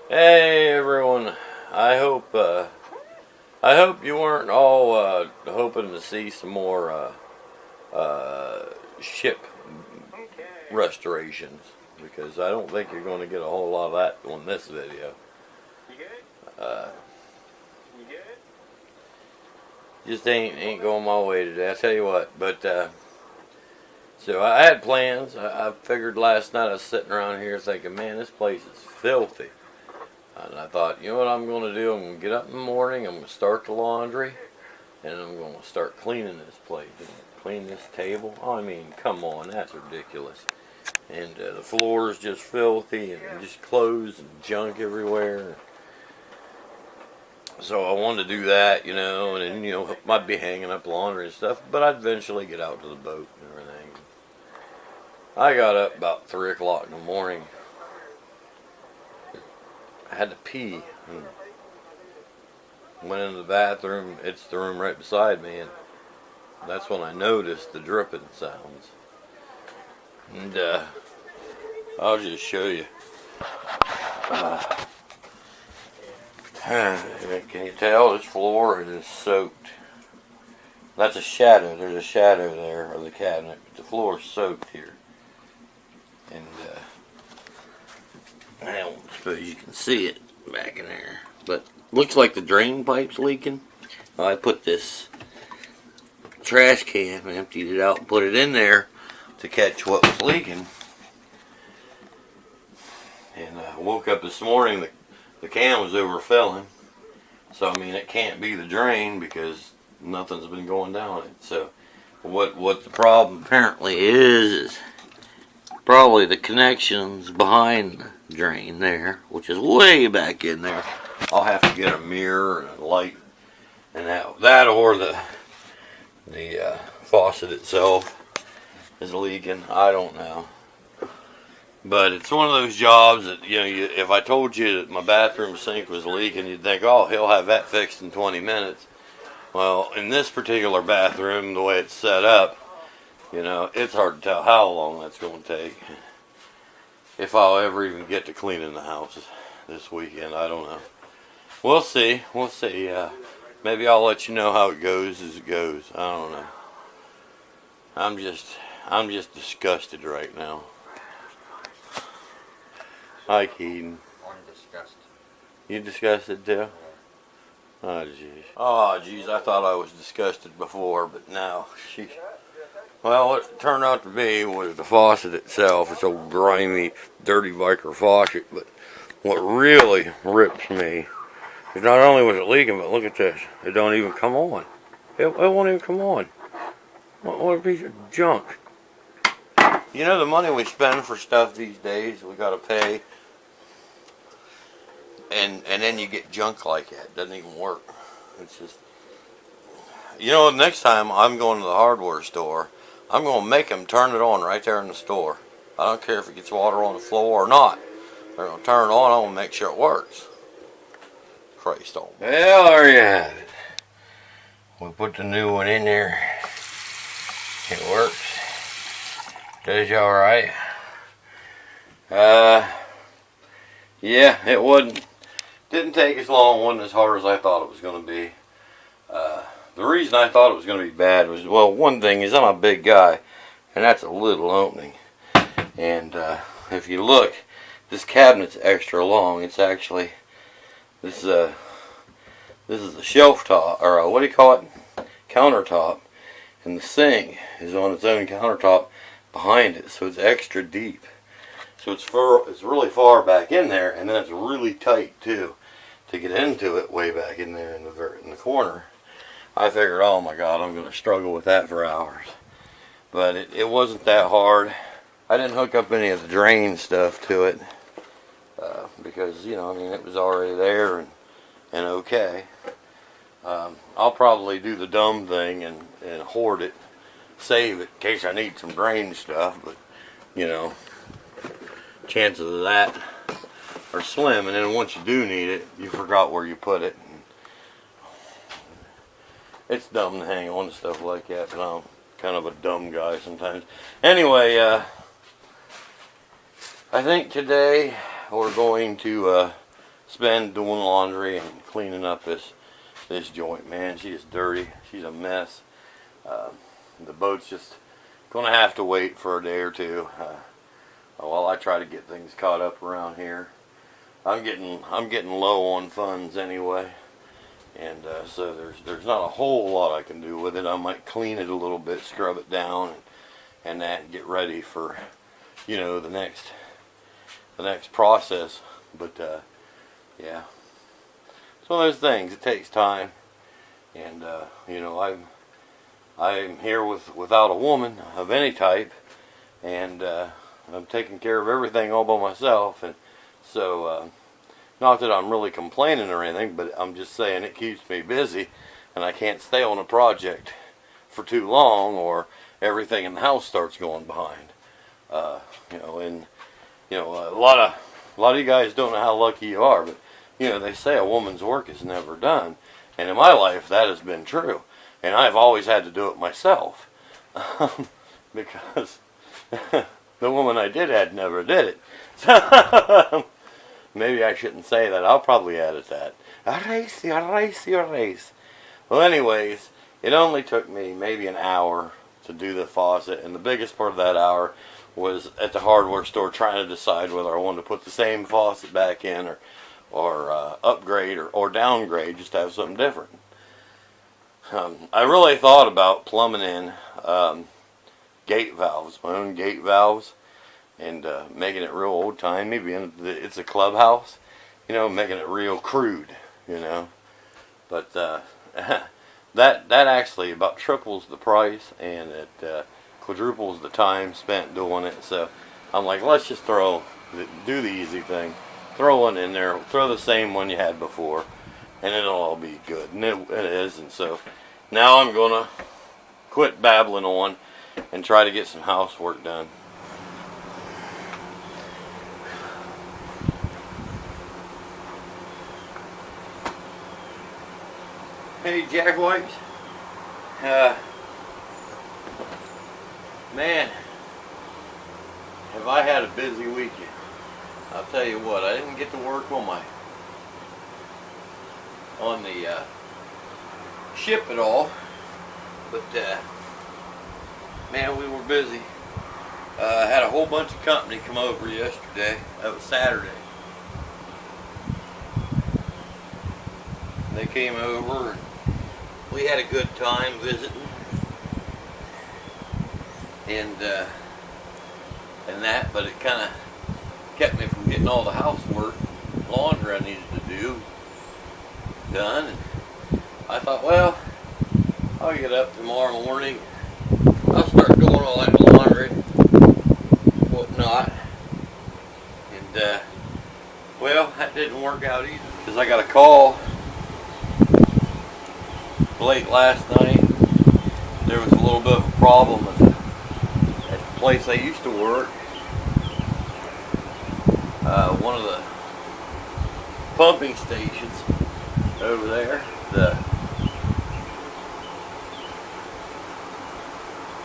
Hey everyone, I hope I hope you weren't all hoping to see some more ship restorations, because I don't think you're going to get a whole lot of that on this video. Uh, just ain't going my way today. I tell you what. But so I had plans. I figured last night I was sitting around here thinking, man, this place is filthy. And I thought, you know what I'm going to do? I'm going to get up in the morning, I'm going to start the laundry, and I'm going to start cleaning this place. Clean this table. Oh, I mean, come on, that's ridiculous. And the floor is just filthy, and just clothes and junk everywhere. So I wanted to do that, and then, might be hanging up laundry and stuff, but I'd eventually get out to the boat and everything. I got up about 3 o'clock in the morning. I had to pee and went into the bathroom. It's the room right beside me, and that's when I noticed the dripping sounds. And I'll just show you. Can you tell this floor is soaked? That's a shadow. There's a shadow there of the cabinet, but the floor is soaked here. And I don't suppose you can see it back in there, but looks like the drain pipe's leaking. I put this trash can, emptied it out, and put it in there to catch what was leaking. And I woke up this morning, the can was overfilling. So I mean, it can't be the drain because nothing's been going down it. So what the problem apparently is probably the connections behind the drain there, which is way back in there. I'll have to get a mirror and a light, and that or the faucet itself is leaking. I don't know, but it's one of those jobs that if I told you that my bathroom sink was leaking, you'd think, oh, he'll have that fixed in 20 minutes. Well, in this particular bathroom, the way it's set up, it's hard to tell how long that's going to take. If I'll ever even get to cleaning the house this weekend, I don't know. We'll see. Maybe I'll let you know how it goes as it goes. I don't know. I'm just disgusted right now. Hi, Keaton. I'm disgusted. You disgusted too? Oh, jeez. Oh, jeez. I thought I was disgusted before, but now well, what it turned out to be was the faucet itself. It's a grimy, dirty Viker faucet, but what really rips me is not only was it leaking, but look at this. It don't even come on. It won't even come on. What a piece of junk. The money we spend for stuff these days, we gotta pay. And then you get junk like that. It doesn't even work. It's just, next time I'm going to the hardware store, I'm going to make them turn it on right there in the store. I don't care if it gets water on the floor or not. They're going to turn it on. I'm going to make sure it works. Christ on. Well, there you have it. We put the new one in there. It works. Does you alright. Yeah, it didn't take as long. It wasn't as hard as I thought it was going to be. The reason I thought it was going to be bad was, well, one thing is I'm a big guy, and that's a little opening. And if you look, this cabinet's extra long. It's actually, this is a shelf top, or what do you call it? Countertop. And the sink is on its own countertop behind it, so it's extra deep. So it's really far back in there, and then it's really tight too to get into it way back in there in the corner. I figured, oh my God, I'm going to struggle with that for hours. But it wasn't that hard. I didn't hook up any of the drain stuff to it because, it was already there and okay. I'll probably do the dumb thing and hoard it, save it in case I need some drain stuff, but, chances of that are slim. And then once you do need it, you forgot where you put it. It's dumb to hang on to stuff like that, but I'm kind of a dumb guy sometimes. Anyway, I think today we're going to spend doing laundry and cleaning up this joint, man. She's dirty. She's a mess. The boat's just gonna have to wait for a day or two while I try to get things caught up around here. I'm getting low on funds anyway, and so there's not a whole lot I can do with it. I might clean it a little bit, scrub it down, and get ready for, you know, the next process. But yeah, it's one of those things. It takes time, and you know, I'm here without a woman of any type, and I'm taking care of everything all by myself, and so not that I'm really complaining or anything, but I'm just saying it keeps me busy, and I can't stay on a project for too long, or everything in the house starts going behind. You know, and you know, a lot of you guys don't know how lucky you are, but you know, they say a woman's work is never done, and in my life that has been true, and I've always had to do it myself because the woman I had never did it. So maybe I shouldn't say that. I'll probably edit that. Erase. Well, anyways, it only took me maybe an hour to do the faucet, and the biggest part of that hour was at the hardware store trying to decide whether I wanted to put the same faucet back in, or upgrade or downgrade, just to have something different. I really thought about plumbing in gate valves, my own gate valves, and making it real old time. Maybe it's a clubhouse, you know, making it real crude, you know. But that actually about triples the price, and it quadruples the time spent doing it. So I'm like, let's just do the easy thing, throw one in there, throw the same one you had before, and it'll all be good. And it is. And so now I'm gonna quit babbling on and try to get some housework done. Hey, Jackwipes. Man, have I had a busy weekend. I'll tell you what, I didn't get to work on the ship at all, but man, we were busy. I had a whole bunch of company come over yesterday. That was Saturday. They came over and we had a good time visiting, and that, but it kind of kept me from getting all the housework, laundry I needed to do done. And I thought, well, I'll get up tomorrow morning, I'll start doing all that laundry, whatnot, and well, that didn't work out either, because I got a call late last night. There was a little bit of a problem at the place I used to work. One of the pumping stations over there, the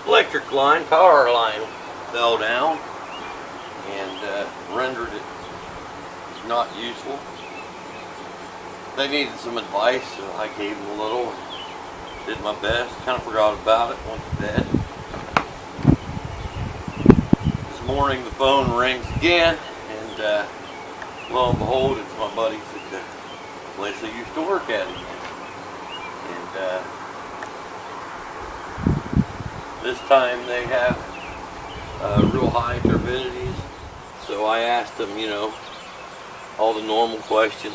electric line, power line, fell down and rendered it not useful. They needed some advice, so I gave them a little, did my best, kind of forgot about it, went to bed. This morning the phone rings again, and lo and behold, it's my buddies at the place I used to work at again. And this time they have real high turbidities, so I asked them, you know, all the normal questions.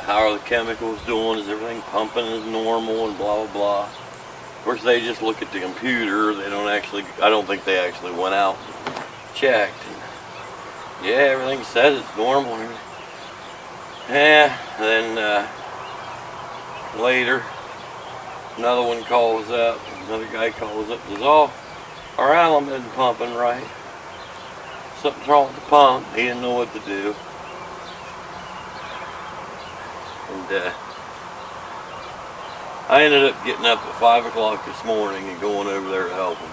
How are the chemicals doing? Is everything pumping as normal? And blah blah blah. Of course, they just look at the computer. They don't actually. I don't think they actually went out and checked. And yeah, everything says it's normal. Yeah. Then later, another one calls up. Another guy calls up. Says, "Oh, our alum isn't pumping right. Something's wrong with the pump." He didn't know what to do. And I ended up getting up at 5 o'clock this morning and going over there to help him.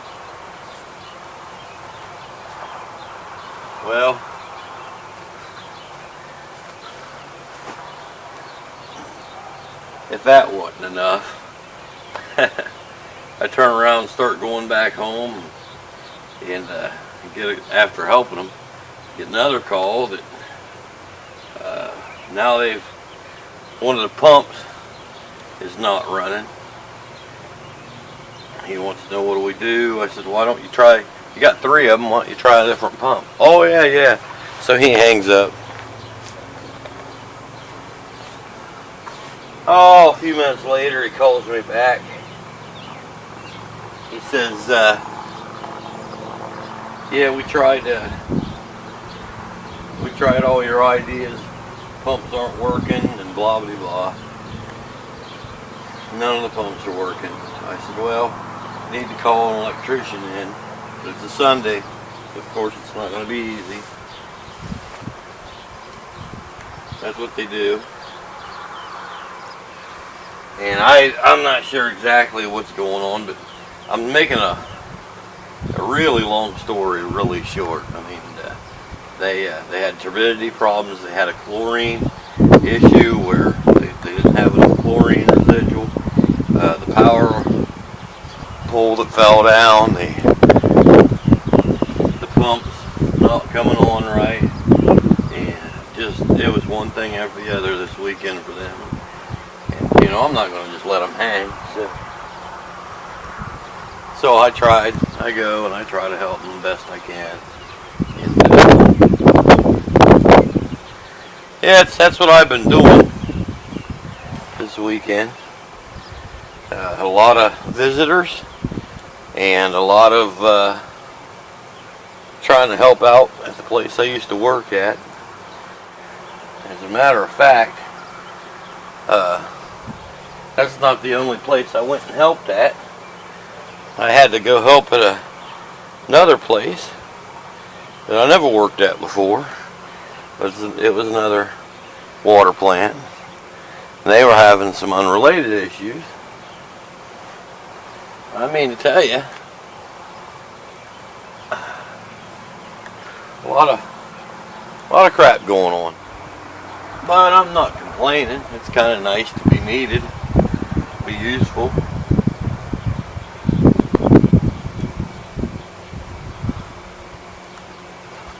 Well, if that wasn't enough, I turn around and start going back home, and after helping them, get another call that now one of the pumps is not running. He wants to know, what do we do? I said, why don't you try, you got 3 of them, why don't you try a different pump? Oh yeah. So he hangs up. Oh, a few minutes later he calls me back. He says, yeah, we tried all your ideas, pumps aren't working, and blah blah blah. None of the pumps are working. I said, well, you need to call an electrician in. But it's a Sunday, so of course it's not going to be easy. That's what they do. And I'm not sure exactly what's going on, but I'm making a really long story really short. I mean, they had turbidity problems. They had a chlorine issue where they didn't have enough chlorine residual. The power pole that fell down, the pumps not coming on right, and it was one thing after the other this weekend for them. And, you know, I'm not going to just let them hang. So I go and I try to help them the best I can. And, yeah, that's what I've been doing this weekend. A lot of visitors and a lot of trying to help out at the place I used to work at. As a matter of fact, that's not the only place I went and helped at. I had to go help at another place that I never worked at before. It was another water plant. And they were having some unrelated issues. I mean to tell you, a lot of crap going on. But I'm not complaining. It's kind of nice to be needed, be useful.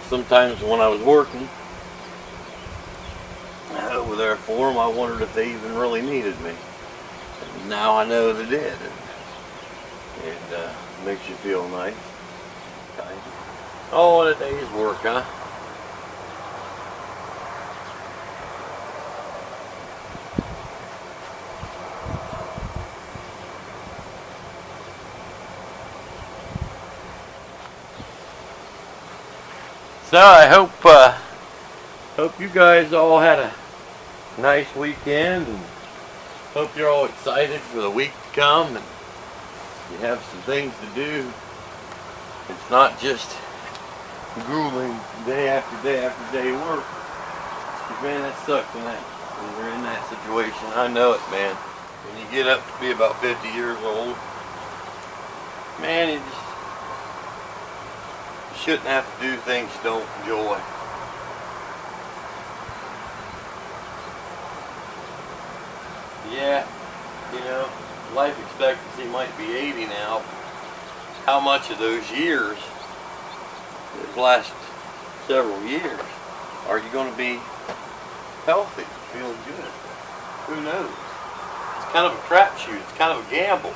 Sometimes when I was working over there for them, I wondered if they even really needed me. And now I know they did. It makes you feel nice. Oh, what a day's work, huh? So I hope you guys all had a nice weekend, and hope you're all excited for the week to come, and you have some things to do. It's not just grueling day after day after day work. Man, that sucks when you're in that situation. I know it, man. When you get up to be about 50 years old, man, you shouldn't have to do things you don't enjoy. Yeah, you know, life expectancy might be 80 now. How much of those years, those last several years, are you going to be healthy, feeling good? Who knows? It's kind of a crapshoot. It's kind of a gamble.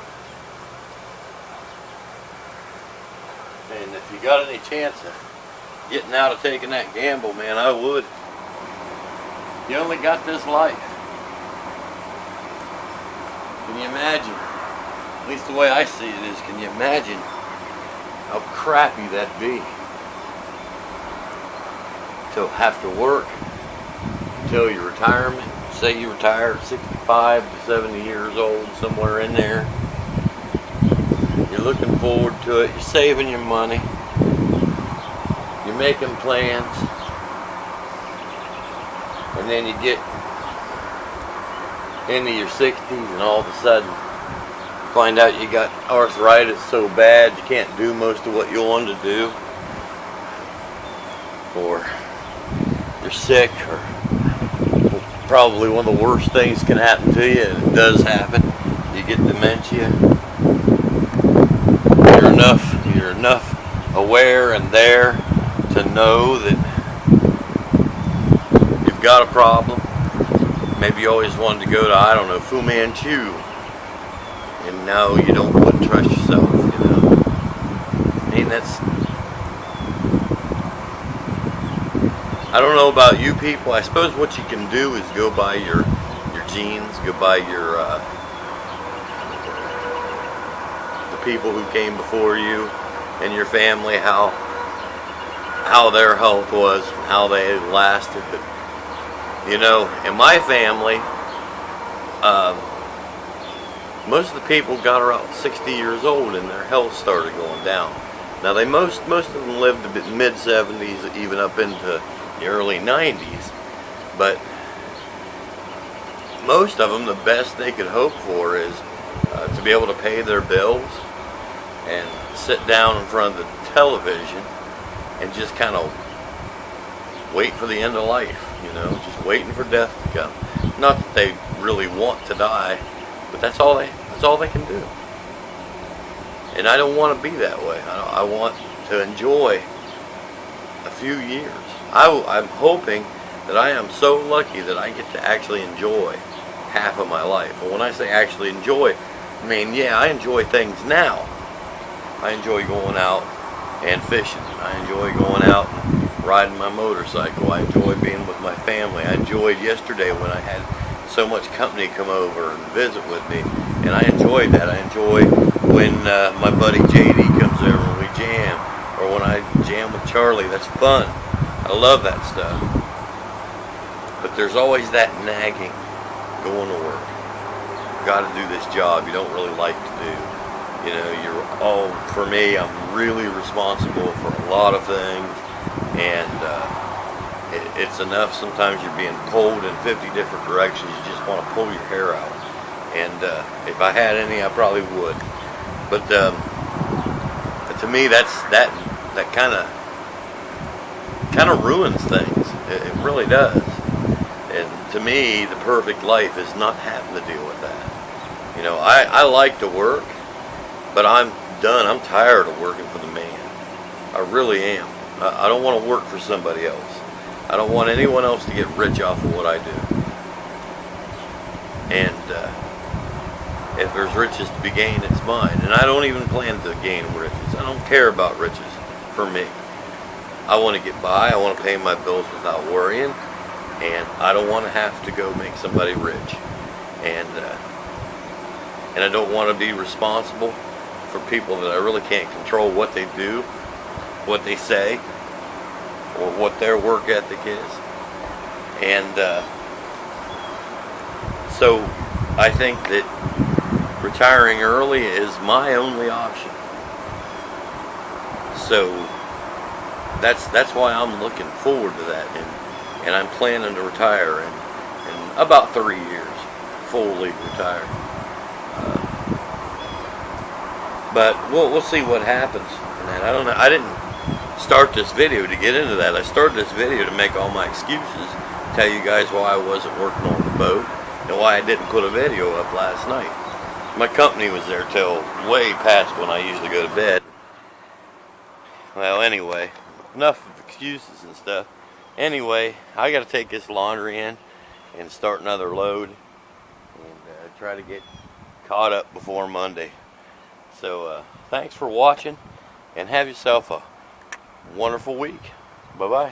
And if you got any chance of getting out of taking that gamble, man, I would. You only got this life. Can you imagine? At least the way I see it is, can you imagine how crappy that'd be? To have to work until your retirement. Say you retire at 65 to 70 years old, somewhere in there. You're looking forward to it. You're saving your money. You're making plans. And then you get into your 60s and all of a sudden you find out you got arthritis so bad you can't do most of what you wanted to do. Or you're sick, or probably one of the worst things can happen to you, and it does happen. You get dementia. You're enough aware and there to know that you've got a problem. Maybe you always wanted to go to, I don't know, Fu Manchu, and now you wouldn't trust yourself, you know. I mean, I don't know about you people. I suppose what you can do is go by your genes, go by your the people who came before you and your family, how their health was, how they lasted. But you know, in my family, most of the people got around 60 years old and their health started going down. Now most of them lived to the mid 70s, even up into the early 90s, but most of them, the best they could hope for is to be able to pay their bills and sit down in front of the television and just kind of wait for the end of life, you know, just waiting for death to come. Not that they really want to die, but that's all they can do. And I don't want to be that way. I want to enjoy a few years. I'm hoping that I am so lucky that I get to actually enjoy half of my life. And when I say actually enjoy, I mean, yeah, I enjoy things now. I enjoy going out and fishing. I enjoy going out and riding my motorcycle. I enjoy being with my family. I enjoyed yesterday when I had so much company come over and visit with me, and I enjoyed that. I enjoy when my buddy JD comes over and we jam, or when I jam with Charlie. That's fun. I love that stuff. But there's always that nagging going to work. Got to do this job you don't really like to do. You know, for me, I'm really responsible for a lot of things, and it's enough sometimes you're being pulled in 50 different directions, you just want to pull your hair out. And if I had any, I probably would. But to me, that kind of ruins things. It really does. And to me, the perfect life is not having to deal with that. You know, I like to work, but I'm done. I'm tired of working for the man. I really am. I don't want to work for somebody else. I don't want anyone else to get rich off of what I do. And if there's riches to be gained, it's mine. And I don't even plan to gain riches. I don't care about riches for me. I want to get by. I want to pay my bills without worrying. And I don't want to have to go make somebody rich. And I don't want to be responsible for people that I really can't control what they do, what they say, or what their work ethic is. And so I think that retiring early is my only option. So that's why I'm looking forward to that, and I'm planning to retire in about 3 years, fully retire. But we'll see what happens. And I don't know. I didn't start this video to get into that. I started this video to make all my excuses, tell you guys why I wasn't working on the boat, and why I didn't put a video up last night. My company was there till way past when I usually go to bed. Well, anyway, enough of excuses and stuff. Anyway, I got to take this laundry in and start another load, and try to get caught up before Monday. So thanks for watching, and have yourself a wonderful week. Bye-bye.